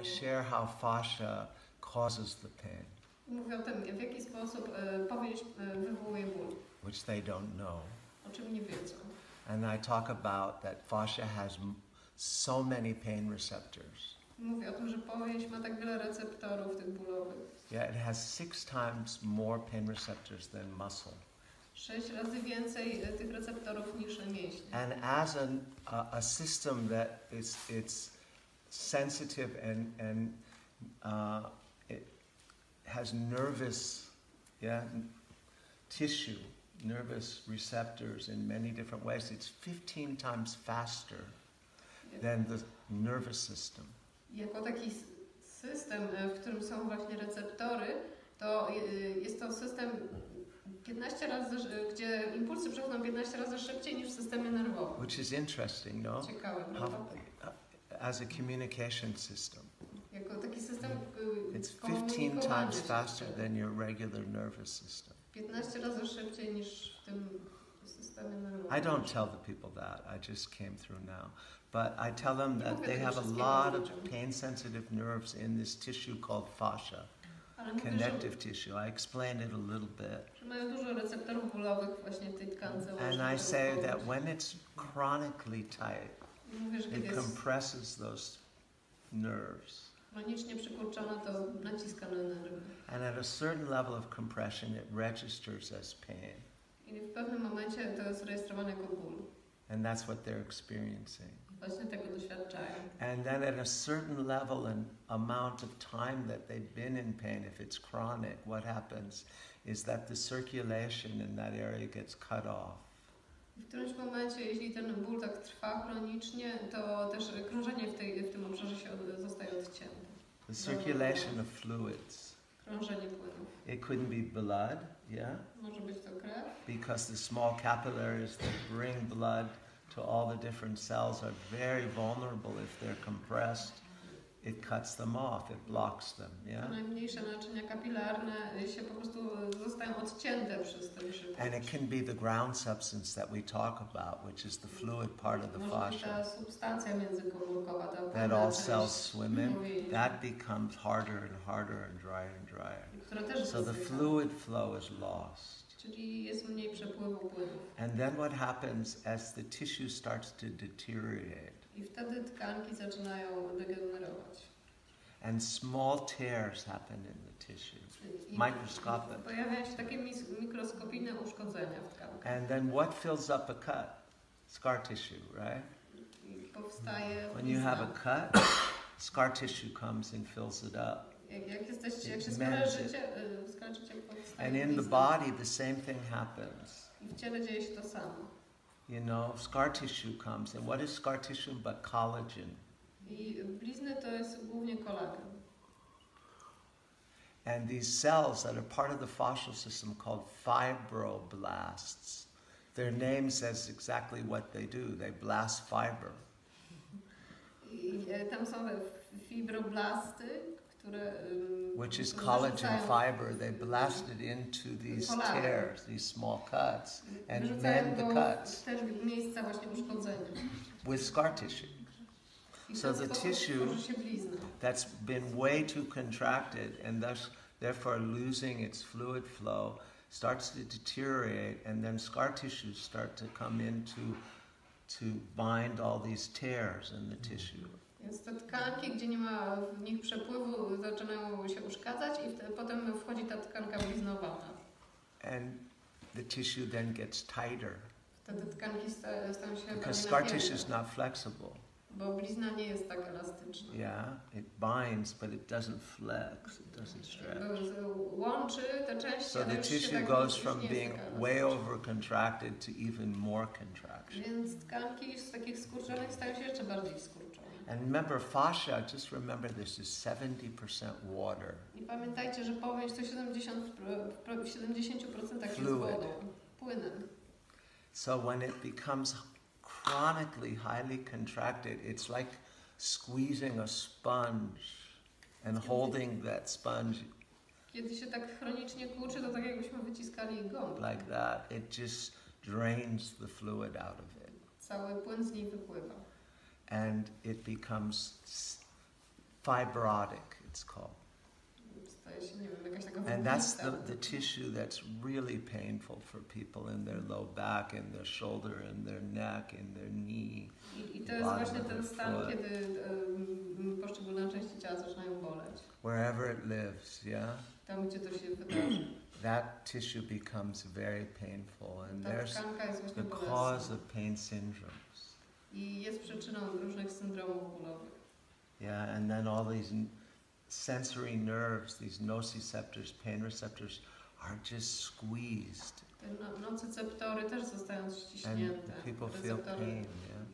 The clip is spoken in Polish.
I share how fascia causes the pain. Mówię o tym, w jaki sposób powieź wywołuje ból. Which they don't know. O czym nie wiedzą. And I talk about that fascia has so many pain receptors. Mówię o tym, że powieź ma tak wiele receptorów tych bólowych. Yeah, it has 6 times more pain receptors than muscle. 6 razy więcej tych receptorów niż mięśnie. And as a system that it's sensitive and it has nervous tissue, nervous receptors in many different ways. It's 15 times faster than the nervous system. Jako taki system, w którym są właśnie receptory, to jest to system 15 razy, gdzie impulsy przechodzą 15 razy szybciej niż w systemie nerwowym. Which is interesting, no? Ciekawe, prawda? As a communication system. Jako taki system It's 15 times faster than your regular nervous system. 15 razy szybciej niż w tym systemie nerwowym. I don't tell the people that. I just came through now. But I tell them that they have a lot of pain-sensitive nerves in this tissue called fascia. Connective tissue. I explained it a little bit. Mają dużo receptorów bólowych właśnie w tej tkance. And I say that when it's chronically tight, it compresses those nerves. Chronicznie przykurczona to naciska na nerwy. And at a certain level of compression, it registers as pain. I w pewnym momencie to jest rejestrowane jako ból. And that's what they're experiencing. Właśnie tego doświadczają. And then at a certain level and amount of time that they've been in pain, if it's chronic, what happens is that the circulation in that area gets cut off. W którymś momencie, jeśli ten ból tak trwa chronicznie, to też krążenie w tym obszarze zostaje odcięte. The circulation of fluids. Krążenie płynów. It couldn't be blood, yeah? Może być to krew. Because the small capillaries that bring blood to all the different cells are very vulnerable. If they're compressed, it cuts them off, it blocks them, yeah? Najmniejsze naczynia kapilarne się po prostu zostają odcięte przez ten szybkość. And it can be the ground substance that we talk about, which is the fluid part of the fascia. Ta substancja międzykomórkowa, that all cells swim in, that becomes harder and harder and drier and drier. So the fluid flow is lost. Czyli jest mniej przepływu płynów. And then what happens as the tissue starts to deteriorate? I wtedy tkanki zaczynają degenerować. And small tears happen in the tissue. Microscopic. Pojawiają się takie mikroskopijne uszkodzenia w tkankach. And then what fills up a cut? Scar tissue, right? I powstaje when you have a cut, scar tissue comes and fills it up. Jak się skarżycie, powstaje. And in the body the same thing happens. I w ciele dzieje się to samo. You know, scar tissue comes, and what is scar tissue but collagen? I blizny to jest głównie kolagen. And these cells that are part of the fascial system called fibroblasts, their name says exactly what they do. They blast fiber. I tam są fibroblasty, które which is collagen fiber. They blast it into these tears, these small cuts, and mend the cuts with scar tissue. So the tissue that's been way too contracted and therefore losing its fluid flow starts to deteriorate, and then scar tissues start to come in to bind all these tears in the tissue. Więc te tkanki, gdzie nie ma w nich przepływu, zaczynają się uszkadzać i potem wchodzi ta tkanka bliznowana. And the tissue then gets tighter. Wtedy tkanki stają się because scar tissue is not flexible. Bo blizna nie jest tak elastyczna. Yeah, it binds, but it doesn't flex, it doesn't stretch. Łączy te części, so the tissue goes from being way over contracted to even more contraction. Więc tkanki z takich skurczonych stają się jeszcze bardziej skurczone. And remember, fascia, just remember this, is 70% water. I pamiętajcie, że powięź to 70% jest wodą, płynem. So when it becomes chronically highly contracted, it's like squeezing a sponge and holding that sponge. Kiedy się tak chronicznie kurczy, to tak jakbyśmy wyciskali gąbkę. Like that, it just drains the fluid out of it. Cały płyn z niej wypływa. And it becomes fibrotic, it's called. Staje się, nie wiem, jakaś taka And that's włóknista. the tissue that's really painful for people in their low back, in their shoulder, in their neck, in their knee. I to jest właśnie ten stan, kiedy poszczególne części ciała zaczynają boleć. Wherever it lives, yeah? Tam, gdzie to się wydarzy. That tissue becomes very painful, and Ta there's tkanka jest właśnie the bolesna. cause of pain syndromes. I jest przyczyną różnych syndromów bólowych. Yeah, and then all these sensory nerves, these nociceptors, pain receptors, are just squeezed. Te nocyceptory też zostają And ściśnięte. people feel Receptory pain, yeah.